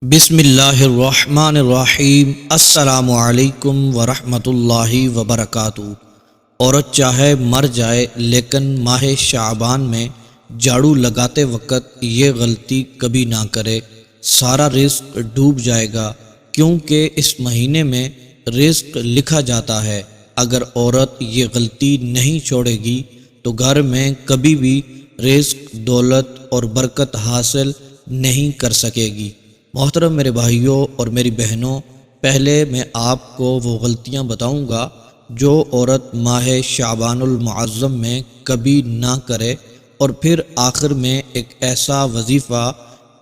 بسم اللہ الرحمن الرحیم۔ السلام علیکم ورحمۃ اللہ وبرکاتہ۔ عورت چاہے مر جائے لیکن ماہ شعبان میں جھاڑو لگاتے وقت یہ غلطی کبھی نہ کرے، سارا رزق ڈوب جائے گا، کیونکہ اس مہینے میں رزق لکھا جاتا ہے۔ اگر عورت یہ غلطی نہیں چھوڑے گی تو گھر میں کبھی بھی رزق، دولت اور برکت حاصل نہیں کر سکے گی۔ محترم میرے بھائیوں اور میری بہنوں، پہلے میں آپ کو وہ غلطیاں بتاؤں گا جو عورت ماہ شعبان المعظم میں کبھی نہ کرے، اور پھر آخر میں ایک ایسا وظیفہ،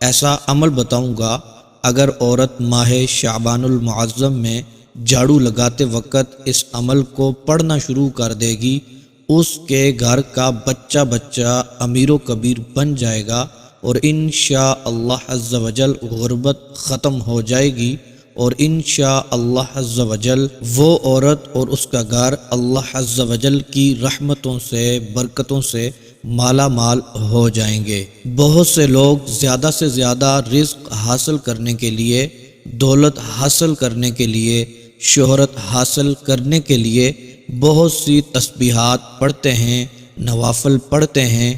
ایسا عمل بتاؤں گا۔ اگر عورت ماہ شعبان المعظم میں جھاڑو لگاتے وقت اس عمل کو پڑھنا شروع کر دے گی، اس کے گھر کا بچہ بچہ امیر و کبیر بن جائے گا، اور انشاءاللہ عز و جل غربت ختم ہو جائے گی، اور انشاءاللہ عز و جل وہ عورت اور اس کا گھر اللہ عز و جل کی رحمتوں سے، برکتوں سے مالا مال ہو جائیں گے۔ بہت سے لوگ زیادہ سے زیادہ رزق حاصل کرنے کے لیے، دولت حاصل کرنے کے لیے، شہرت حاصل کرنے کے لیے بہت سی تسبیحات پڑھتے ہیں، نوافل پڑھتے ہیں،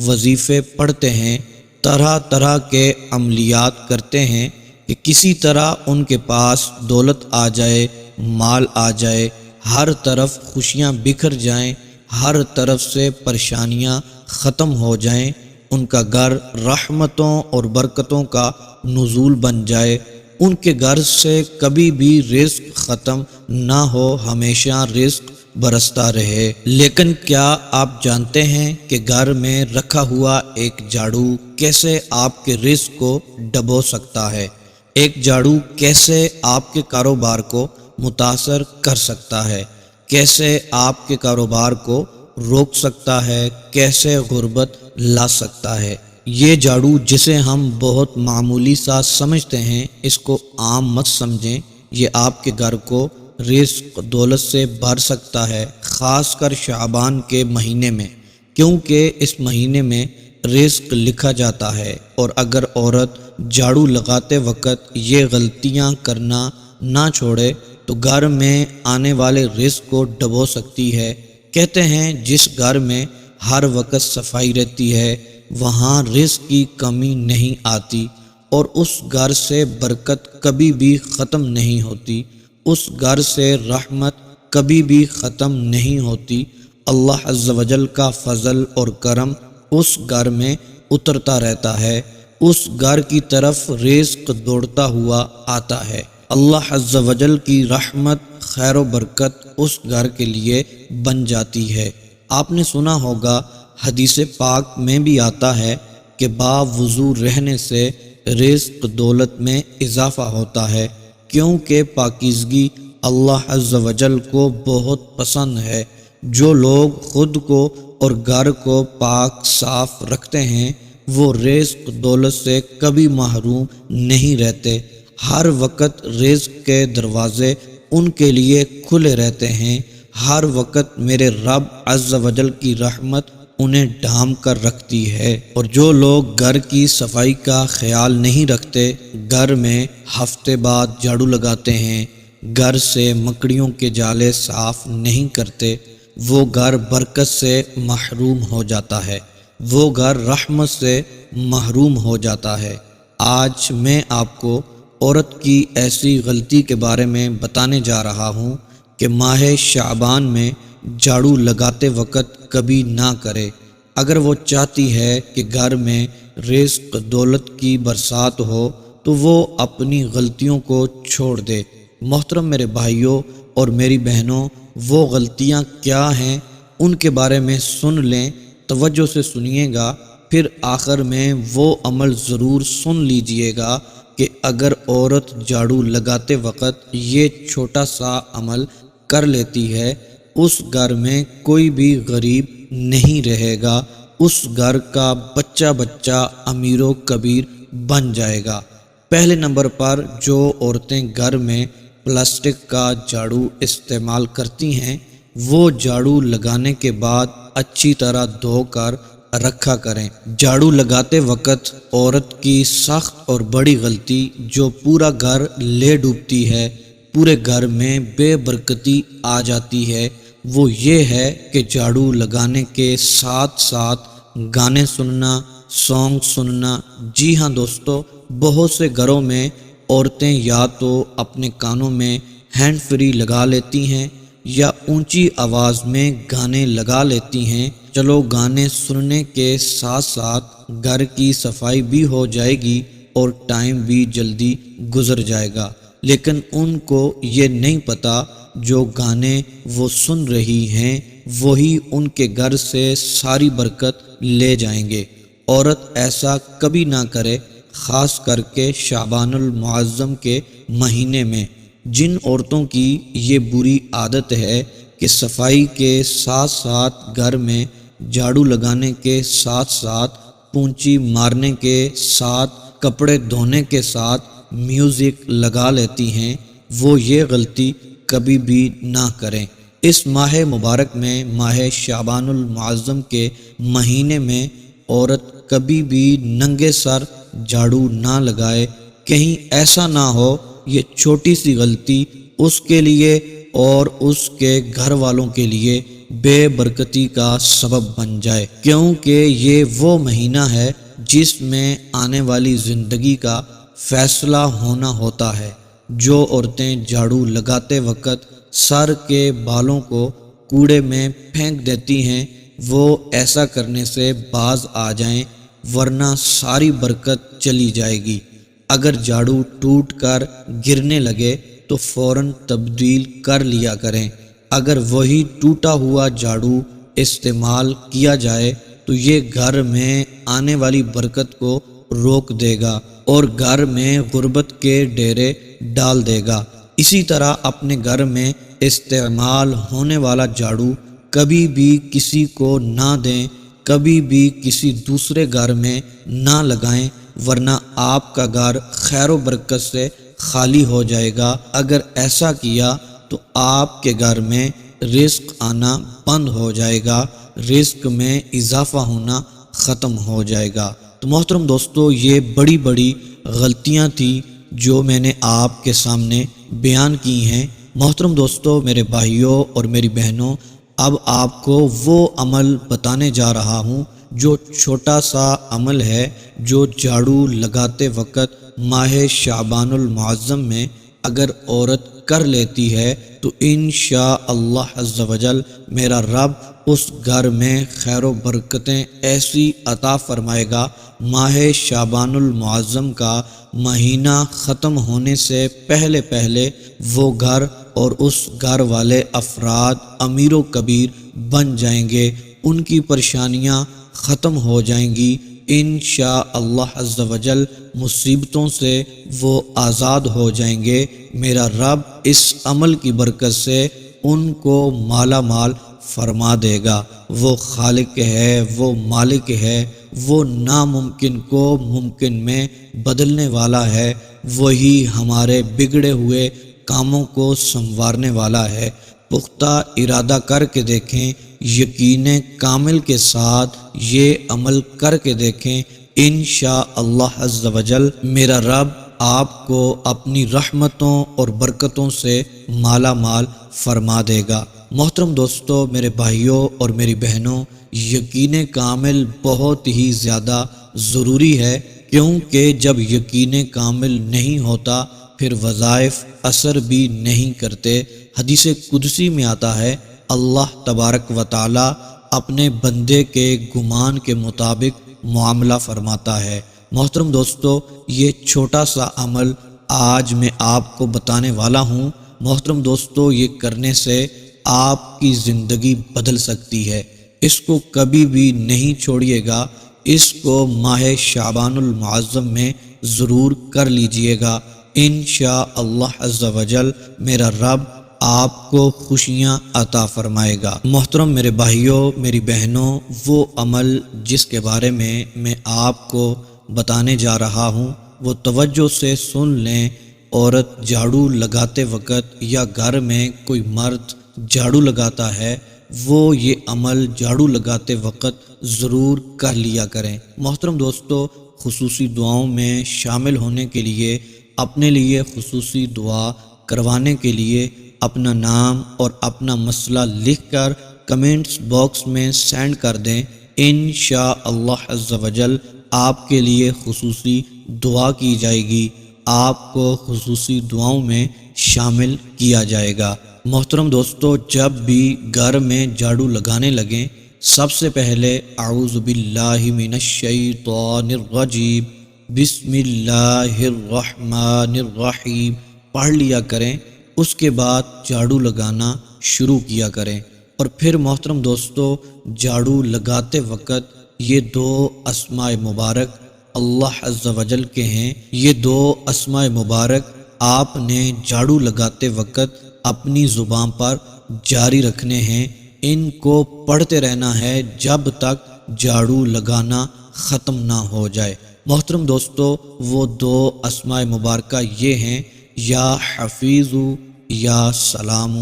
وظیفے پڑھتے ہیں، طرح طرح کے عملیات کرتے ہیں کہ کسی طرح ان کے پاس دولت آ جائے، مال آ جائے، ہر طرف خوشیاں بکھر جائیں، ہر طرف سے پریشانیاں ختم ہو جائیں، ان کا گھر رحمتوں اور برکتوں کا نزول بن جائے، ان کے گھر سے کبھی بھی رزق ختم نہ ہو، ہمیشہ رزق برستا رہے۔ لیکن کیا آپ جانتے ہیں کہ گھر میں رکھا ہوا ایک جھاڑو کیسے آپ کے رزق کو ڈبو سکتا ہے؟ ایک جھاڑو کیسے آپ کے کاروبار کو متاثر کر سکتا ہے؟ کیسے آپ کے کاروبار کو روک سکتا ہے؟ کیسے غربت لا سکتا ہے؟ یہ جھاڑو جسے ہم بہت معمولی سا سمجھتے ہیں، اس کو عام مت سمجھیں۔ یہ آپ کے گھر کو رزق، دولت سے بھر سکتا ہے، خاص کر شعبان کے مہینے میں، کیونکہ اس مہینے میں رزق لکھا جاتا ہے۔ اور اگر عورت جھاڑو لگاتے وقت یہ غلطیاں کرنا نہ چھوڑے تو گھر میں آنے والے رزق کو ڈبو سکتی ہے۔ کہتے ہیں جس گھر میں ہر وقت صفائی رہتی ہے وہاں رزق کی کمی نہیں آتی، اور اس گھر سے برکت کبھی بھی ختم نہیں ہوتی، اس گھر سے رحمت کبھی بھی ختم نہیں ہوتی۔ اللہ عز و جل کا فضل اور کرم اس گھر میں اترتا رہتا ہے، اس گھر کی طرف رزق دوڑتا ہوا آتا ہے۔ اللہ عز و جل کی رحمت، خیر و برکت اس گھر کے لیے بن جاتی ہے۔ آپ نے سنا ہوگا، حدیث پاک میں بھی آتا ہے کہ باوضو رہنے سے رزق، دولت میں اضافہ ہوتا ہے، کیونکہ پاکیزگی اللہ عز و جل کو بہت پسند ہے۔ جو لوگ خود کو اور گھر کو پاک صاف رکھتے ہیں وہ رزق، دولت سے کبھی محروم نہیں رہتے۔ ہر وقت رزق کے دروازے ان کے لیے کھلے رہتے ہیں، ہر وقت میرے رب عز و جل کی رحمت انہیں ڈھانپ کر رکھتی ہے۔ اور جو لوگ گھر کی صفائی کا خیال نہیں رکھتے، گھر میں ہفتے بعد جھاڑو لگاتے ہیں، گھر سے مکڑیوں کے جالے صاف نہیں کرتے، وہ گھر برکت سے محروم ہو جاتا ہے، وہ گھر رحمت سے محروم ہو جاتا ہے۔ آج میں آپ کو عورت کی ایسی غلطی کے بارے میں بتانے جا رہا ہوں کہ ماہ شعبان میں جھاڑو لگاتے وقت کبھی نہ کرے۔ اگر وہ چاہتی ہے کہ گھر میں رزق، دولت کی برسات ہو تو وہ اپنی غلطیوں کو چھوڑ دے۔ محترم میرے بھائیوں اور میری بہنوں، وہ غلطیاں کیا ہیں ان کے بارے میں سن لیں، توجہ سے سنیے گا، پھر آخر میں وہ عمل ضرور سن لیجئے گا کہ اگر عورت جھاڑو لگاتے وقت یہ چھوٹا سا عمل کر لیتی ہے، اس گھر میں کوئی بھی غریب نہیں رہے گا، اس گھر کا بچہ بچہ امیر و کبیر بن جائے گا۔ پہلے نمبر پر جو عورتیں گھر میں پلاسٹک کا جھاڑو استعمال کرتی ہیں، وہ جھاڑو لگانے کے بعد اچھی طرح دھو کر رکھا کریں۔ جھاڑو لگاتے وقت عورت کی سخت اور بڑی غلطی جو پورا گھر لے ڈوبتی ہے، پورے گھر میں بے برکتی آ جاتی ہے، وہ یہ ہے کہ جھاڑو لگانے کے ساتھ ساتھ گانے سننا، سانگ سننا۔ جی ہاں دوستو، بہت سے گھروں میں عورتیں یا تو اپنے کانوں میں ہینڈ فری لگا لیتی ہیں یا اونچی آواز میں گانے لگا لیتی ہیں۔ چلو گانے سننے کے ساتھ ساتھ گھر کی صفائی بھی ہو جائے گی اور ٹائم بھی جلدی گزر جائے گا، لیکن ان کو یہ نہیں پتہ جو گانے وہ سن رہی ہیں وہی ان کے گھر سے ساری برکت لے جائیں گے۔ عورت ایسا کبھی نہ کرے، خاص کر کے شعبان المعظم کے مہینے میں۔ جن عورتوں کی یہ بری عادت ہے کہ صفائی کے ساتھ ساتھ گھر میں جھاڑو لگانے کے ساتھ ساتھ پونچھی مارنے کے ساتھ کپڑے دھونے کے ساتھ میوزک لگا لیتی ہیں، وہ یہ غلطی کبھی بھی نہ کریں۔ اس ماہ مبارک میں، ماہ شعبان المعظم کے مہینے میں، عورت کبھی بھی ننگے سر جھاڑو نہ لگائے۔ کہیں ایسا نہ ہو یہ چھوٹی سی غلطی اس کے لیے اور اس کے گھر والوں کے لیے بے برکتی کا سبب بن جائے، کیونکہ یہ وہ مہینہ ہے جس میں آنے والی زندگی کا فیصلہ ہونا ہوتا ہے۔ جو عورتیں جھاڑو لگاتے وقت سر کے بالوں کو کوڑے میں پھینک دیتی ہیں، وہ ایسا کرنے سے باز آ جائیں، ورنہ ساری برکت چلی جائے گی۔ اگر جھاڑو ٹوٹ کر گرنے لگے تو فوراً تبدیل کر لیا کریں۔ اگر وہی ٹوٹا ہوا جھاڑو استعمال کیا جائے تو یہ گھر میں آنے والی برکت کو روک دے گا اور گھر میں غربت کے ڈیرے ڈال دے گا۔ اسی طرح اپنے گھر میں استعمال ہونے والا جھاڑو کبھی بھی کسی کو نہ دیں، کبھی بھی کسی دوسرے گھر میں نہ لگائیں، ورنہ آپ کا گھر خیر و برکت سے خالی ہو جائے گا۔ اگر ایسا کیا تو آپ کے گھر میں رزق آنا بند ہو جائے گا، رزق میں اضافہ ہونا ختم ہو جائے گا۔ تو محترم دوستو، یہ بڑی بڑی غلطیاں تھیں جو میں نے آپ کے سامنے بیان کی ہیں۔ محترم دوستو، میرے بھائیوں اور میری بہنوں، اب آپ کو وہ عمل بتانے جا رہا ہوں جو چھوٹا سا عمل ہے، جو جھاڑو لگاتے وقت ماہ شعبان المعظم میں اگر عورت کر لیتی ہے تو انشاءاللہ عز و جل میرا رب اس گھر میں خیر و برکتیں ایسی عطا فرمائے گا۔ ماہ شعبان المعظم کا مہینہ ختم ہونے سے پہلے پہلے وہ گھر اور اس گھر والے افراد امیر و کبیر بن جائیں گے، ان کی پریشانیاں ختم ہو جائیں گی۔ انشاءاللہ عز و جل مصیبتوں سے وہ آزاد ہو جائیں گے۔ میرا رب اس عمل کی برکت سے ان کو مالا مال فرما دے گا۔ وہ خالق ہے، وہ مالک ہے، وہ ناممکن کو ممکن میں بدلنے والا ہے، وہی ہمارے بگڑے ہوئے کاموں کو سنوارنے والا ہے۔ پختہ ارادہ کر کے دیکھیں، یقین کامل کے ساتھ یہ عمل کر کے دیکھیں، انشاءاللہ عز و جل میرا رب آپ کو اپنی رحمتوں اور برکتوں سے مالا مال فرما دے گا۔ محترم دوستو، میرے بھائیوں اور میری بہنوں، یقین کامل بہت ہی زیادہ ضروری ہے، کیونکہ جب یقین کامل نہیں ہوتا پھر وظائف اثر بھی نہیں کرتے۔ حدیث قدسی میں آتا ہے، اللہ تبارک و تعالی اپنے بندے کے گمان کے مطابق معاملہ فرماتا ہے۔ محترم دوستو، یہ چھوٹا سا عمل آج میں آپ کو بتانے والا ہوں۔ محترم دوستو، یہ کرنے سے آپ کی زندگی بدل سکتی ہے۔ اس کو کبھی بھی نہیں چھوڑیے گا، اس کو ماہ شعبان المعظم میں ضرور کر لیجئے گا۔ انشاءاللہ عز و جل میرا رب آپ کو خوشیاں عطا فرمائے گا۔ محترم میرے بھائیوں، میری بہنوں، وہ عمل جس کے بارے میں آپ کو بتانے جا رہا ہوں وہ توجہ سے سن لیں۔ عورت جھاڑو لگاتے وقت یا گھر میں کوئی مرد جھاڑو لگاتا ہے، وہ یہ عمل جھاڑو لگاتے وقت ضرور کر لیا کریں۔ محترم دوستو، خصوصی دعاؤں میں شامل ہونے کے لیے، اپنے لیے خصوصی دعا کروانے کے لیے اپنا نام اور اپنا مسئلہ لکھ کر کمنٹس باکس میں سینڈ کر دیں۔ انشاءاللہ عز و جل آپ کے لیے خصوصی دعا کی جائے گی، آپ کو خصوصی دعاؤں میں شامل کیا جائے گا۔ محترم دوستو، جب بھی گھر میں جھاڑو لگانے لگیں، سب سے پہلے اعوذ باللہ من الشیطان الرجیم بسم اللہ الرحمن الرحیم پڑھ لیا کریں۔ اس کے بعد جھاڑو لگانا شروع کیا کریں۔ اور پھر محترم دوستو، جھاڑو لگاتے وقت یہ دو اسماء مبارک اللہ عز و جل کے ہیں، یہ دو اسماء مبارک آپ نے جھاڑو لگاتے وقت اپنی زبان پر جاری رکھنے ہیں، ان کو پڑھتے رہنا ہے جب تک جھاڑو لگانا ختم نہ ہو جائے۔ محترم دوستو، وہ دو اسماء مبارکہ یہ ہیں، یا حفیظ یا سلام،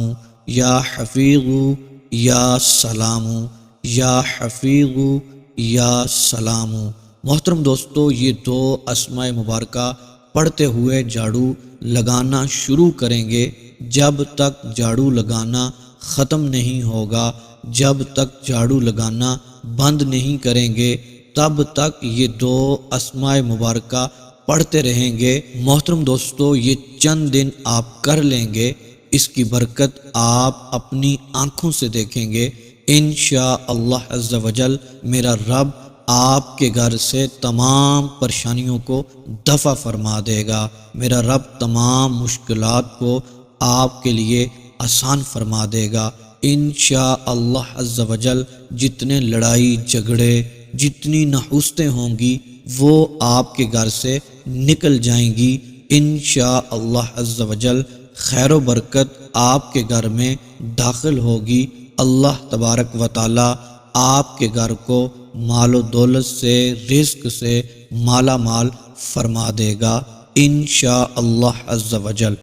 یا حفیظ یا سلام، یا حفیظ یا سلام۔ محترم دوستو، یہ دو اسماء مبارکہ پڑھتے ہوئے جھاڑو لگانا شروع کریں گے، جب تک جھاڑو لگانا ختم نہیں ہوگا، جب تک جھاڑو لگانا بند نہیں کریں گے، تب تک یہ دو اسماء مبارکہ پڑھتے رہیں گے۔ محترم دوستو، یہ چند دن آپ کر لیں گے، اس کی برکت آپ اپنی آنکھوں سے دیکھیں گے۔ انشاءاللہ عز و جل میرا رب آپ کے گھر سے تمام پریشانیوں کو دفع فرما دے گا، میرا رب تمام مشکلات کو آپ کے لیے آسان فرما دے گا۔ انشاءاللہ عز و جل جتنے لڑائی جھگڑے، جتنی نحوستیں ہوں گی، وہ آپ کے گھر سے نکل جائیں گی۔ انشاءاللہ عز و جل خیر و برکت آپ کے گھر میں داخل ہوگی۔ اللہ تبارک و تعالی آپ کے گھر کو مال و دولت سے، رزق سے مالا مال فرما دے گا انشاءاللہ عز و جل۔